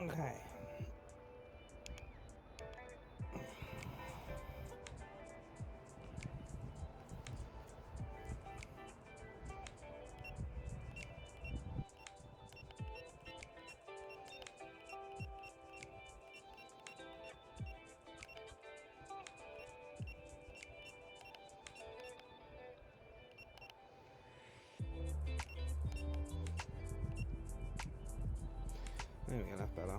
Okay. There we go, that's better.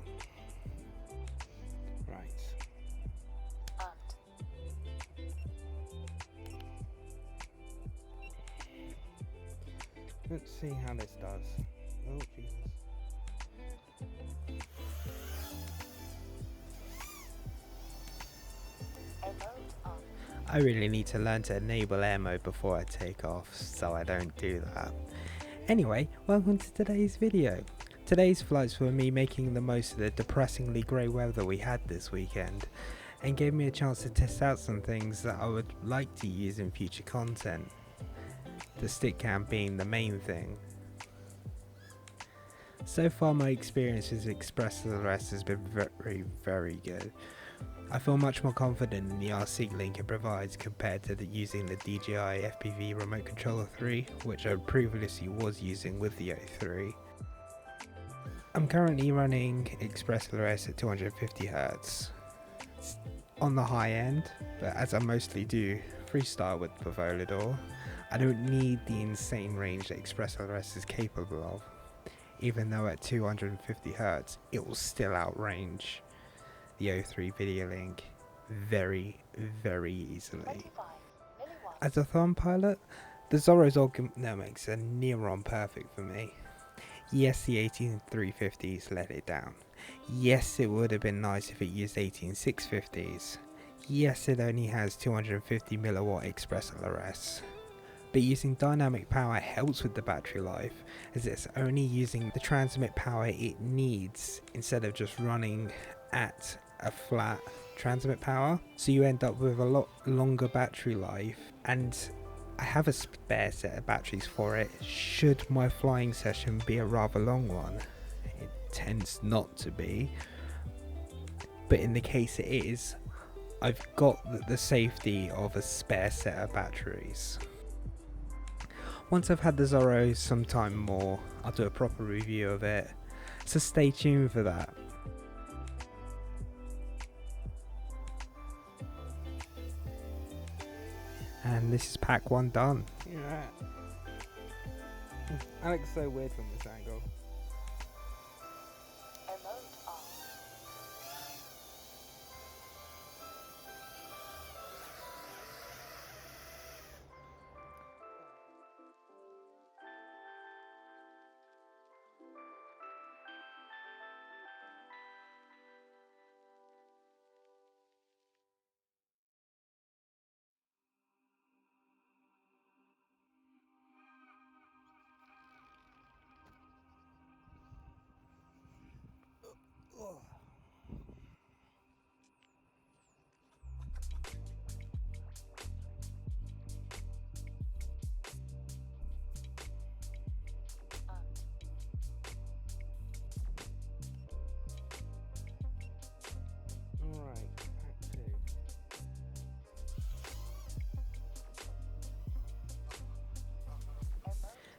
Right. Let's see how this does. Oh, Jesus. I really need to learn to enable air mode before I take off, so I don't do that. Anyway, welcome to today's video. Today's flights were me making the most of the depressingly grey weather we had this weekend, and gave me a chance to test out some things that I would like to use in future content. The stick cam being the main thing. So far my experience with ExpressLRS has been very good. I feel much more confident in the RC link it provides compared to using the DJI FPV Remote Controller 3, which I previously was using with the O3. I'm currently running ExpressLRS at 250Hz. It's on the high end, but as I mostly do freestyle with the Volador, I don't need the insane range that ExpressLRS is capable of. Even though at 250Hz, it will still outrange the O3 video link very easily. As a thumb pilot, the Zorro's ergonomics are near on perfect for me. Yes, the 18350s let it down. Yes, it would have been nice if it used 18650s. Yes, it only has 250mW ExpressLRS. But using dynamic power helps with the battery life, as it's only using the transmit power it needs instead of just running at a flat transmit power, so you end up with a lot longer battery life. And I have a spare set of batteries for it should my flying session be a rather long one. It tends not to be, but in the case it is, I've got the safety of a spare set of batteries. Once I've had the Zorro some time more, I'll do a proper review of it, so stay tuned for that. And this is pack 1 done. Yeah. That looks so weird from this angle.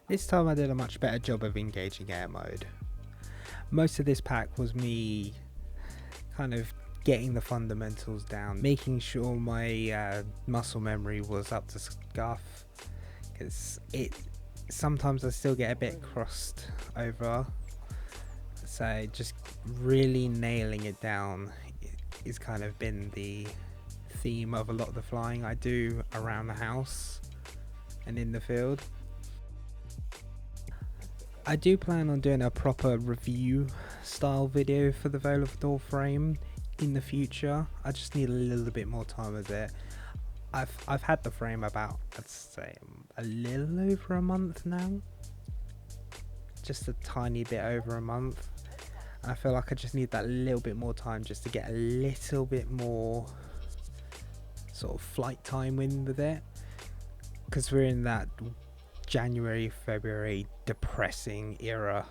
This time I did a much better job of engaging air mode. Most of this pack was me kind of getting the fundamentals down, making sure my muscle memory was up to scuff, because sometimes I still get a bit crossed over, so just really nailing it down is kind of been the theme of a lot of the flying I do around the house and in the field. I do plan on doing a proper review style video for the Volador frame in the future. I just need a little bit more time with it. I've had the frame about, I'd say, a little over a month now. Just a tiny bit over a month. I feel like I just need that little bit more time just to get a little bit more sort of flight time in with it. Because we're in that January, February depressing era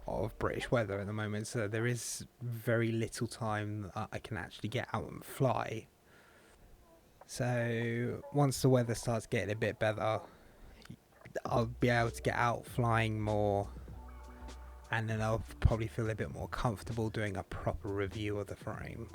of British weather at the moment, so there is very little time that I can actually get out and fly. So once the weather starts getting a bit better, I'll be able to get out flying more, and then I'll probably feel a bit more comfortable doing a proper review of the frame.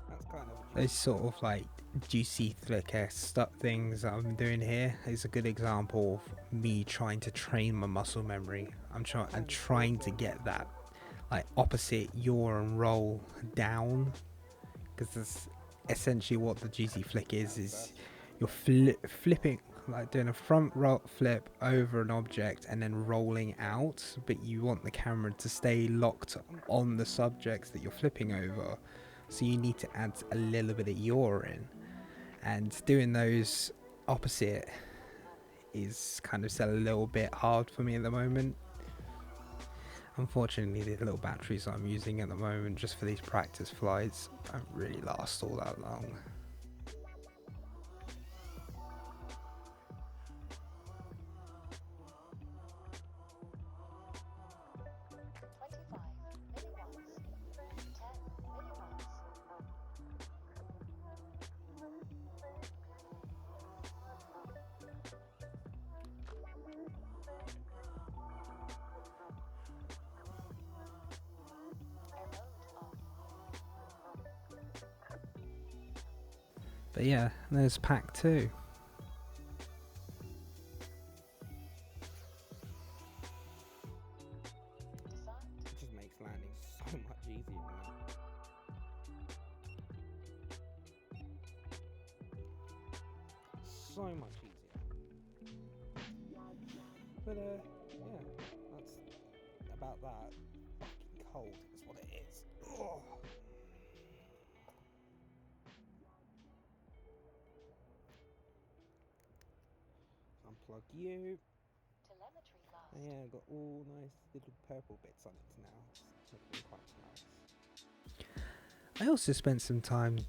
That's kind of those sort of like juicy flicker stuff things that I'm doing here is a good example of me trying to train my muscle memory. I'm trying to get that like opposite yaw and roll down, because that's essentially what the juicy flick is you're flipping, like doing a front roll flip over an object and then rolling out, but you want the camera to stay locked on the subjects that you're flipping over, so you need to add a little bit of yaw in, and doing those opposite is kind of still a little bit hard for me at the moment. Unfortunately, the little batteries I'm using at the moment just for these practice flights don't really last all that long. But yeah, there's pack 2. It just makes landing so much easier now. So much easier. But yeah, that's about that. Fucking cold is what it is. Oh. Unplug you. Yeah, I've got all nice little purple bits on it now. It's looking quite nice. I also spent some time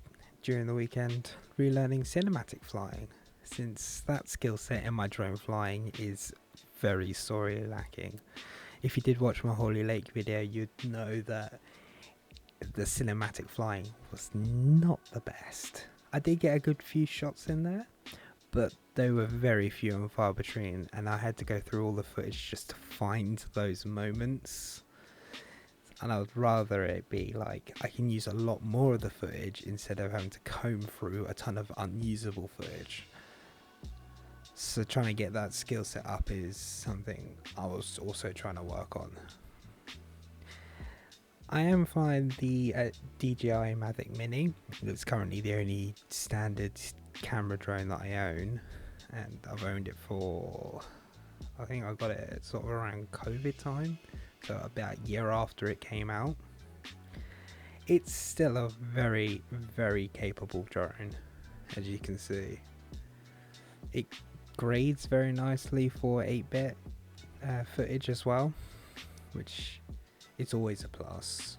during the weekend relearning cinematic flying, since that skill set in my drone flying is very sorely lacking. If you did watch my Hawley Lake video, you'd know that the cinematic flying was not the best. I did get a good few shots in there, but they were very few and far between, and I had to go through all the footage just to find those moments. And I would rather it be like I can use a lot more of the footage instead of having to comb through a ton of unusable footage. So trying to get that skill set up is something I was also trying to work on. I am flying the DJI Mavic Mini. It's currently the only standard camera drone that I own, and I've owned it for, I think I got it at sort of around COVID time, so about a year after it came out. It's still a very, very capable drone, as you can see. It grades very nicely for 8-bit footage as well, which is always a plus.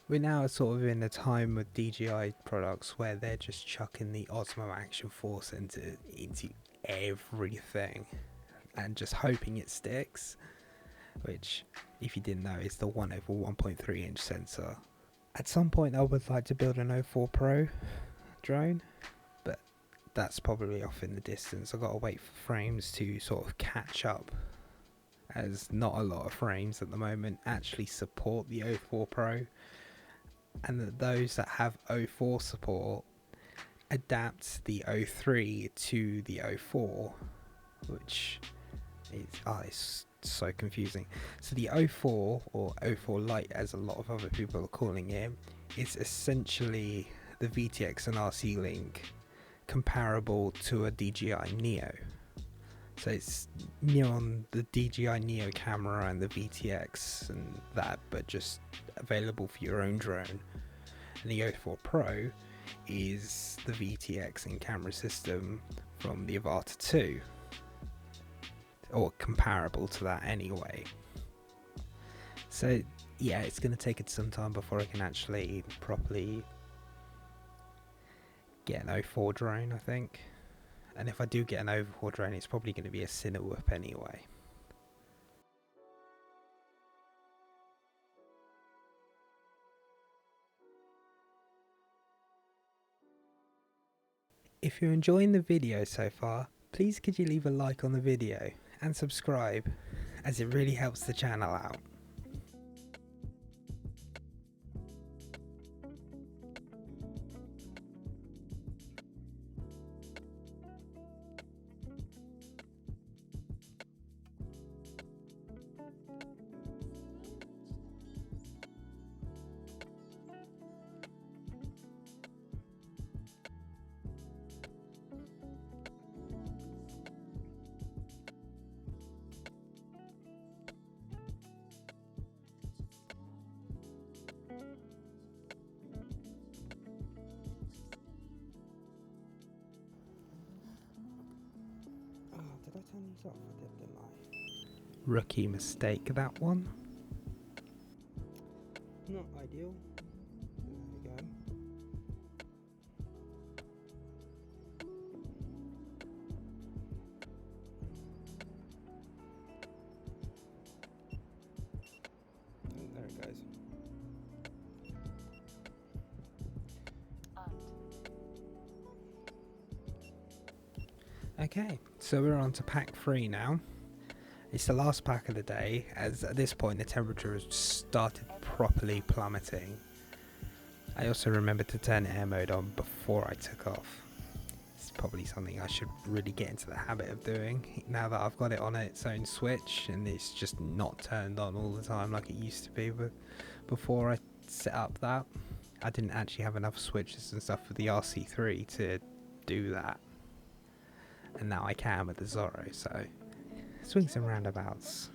We're now sort of in a time with DJI products where they're just chucking the Osmo Action Force into everything and just hoping it sticks, which, if you didn't know, is the 1/1.3 inch sensor. At some point I would like to build an 04 Pro drone, but that's probably off in the distance. I've got to wait for frames to sort of catch up, as not a lot of frames at the moment actually support the 04 Pro, and that those that have 04 support adapt the 03 to the 04, which is it's so confusing. So the 04, or 04 Lite as a lot of other people are calling it, is essentially the VTX and RC Link comparable to a DJI Neo. So it's on the DJI Neo camera and the VTX and that, but just available for your own drone. And the 04 Pro is the VTX and camera system from the Avata 2, or comparable to that anyway. So yeah, it's going to take it some time before I can actually properly get an 04 drone, I think. And if I do get an 04 drone, it's probably going to be a Cinewhoop anyway. If you're enjoying the video so far, please could you leave a like on the video and subscribe, as it really helps the channel out. Did I turn these off? I did, didn't I? Rookie mistake, that one. Not ideal. There we go. Oh, there it goes. Okay, so we're on to pack 3 now. It's the last pack of the day, as at this point the temperature has started properly plummeting. I also remembered to turn air mode on before I took off. It's probably something I should really get into the habit of doing, now that I've got it on its own switch and it's just not turned on all the time like it used to be. But before I set up that, I didn't actually have enough switches and stuff for the RC3 to do that. And now I can with the Zorro, so swings and roundabouts.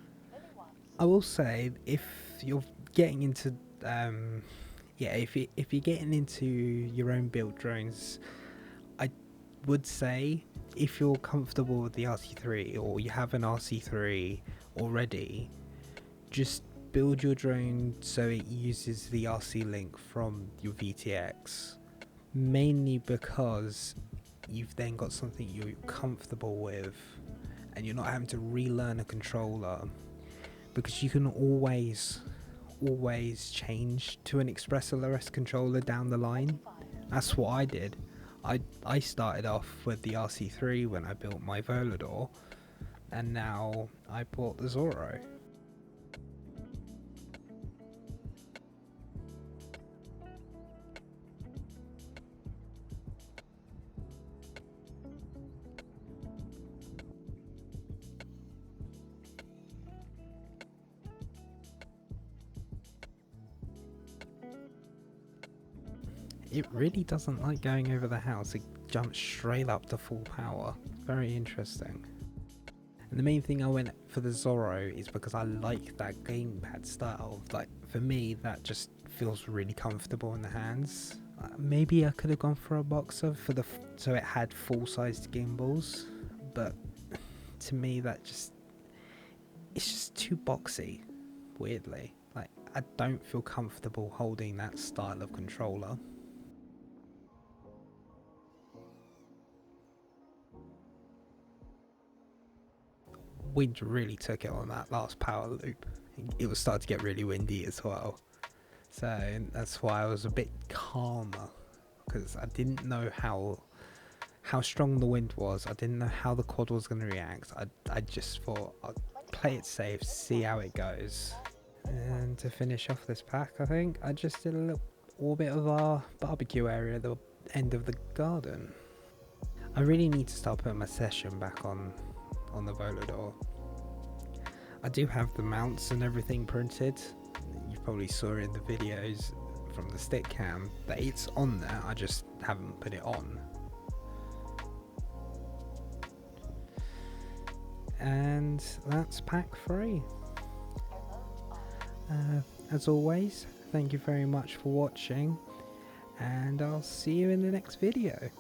I will say, if you're getting into if you're getting into your own built drones, I would say if you're comfortable with the RC3 or you have an RC3 already, just build your drone so it uses the RC link from your VTX, mainly because you've then got something you're comfortable with and you're not having to relearn a controller, because you can always change to an Express LRS controller down the line. That's what I did. I started off with the RC3 when I built my Volador, and now I bought the Zorro. It really doesn't like going over the house, it jumps straight up to full power. Very interesting. And the main thing I went for the Zorro is because I like that gamepad style. Like, for me, that just feels really comfortable in the hands. Maybe I could have gone for a Boxer so it had full-sized gimbals, but to me it's just too boxy, weirdly. Like, I don't feel comfortable holding that style of controller. Wind really took it on that last power loop. It was starting to get really windy as well, so that's why I was a bit calmer, because I didn't know how strong the wind was. I didn't know how the quad was going to react. I just thought I'd play it safe, see how it goes. And to finish off this pack, I think I just did a little orbit of our barbecue area at the end of the garden. I really need to start putting my session back on the Volador. I do have the mounts and everything printed. You probably saw it in the videos from the stick cam that it's on there, I just haven't put it on. And that's pack 3. As always, thank you very much for watching, and I'll see you in the next video.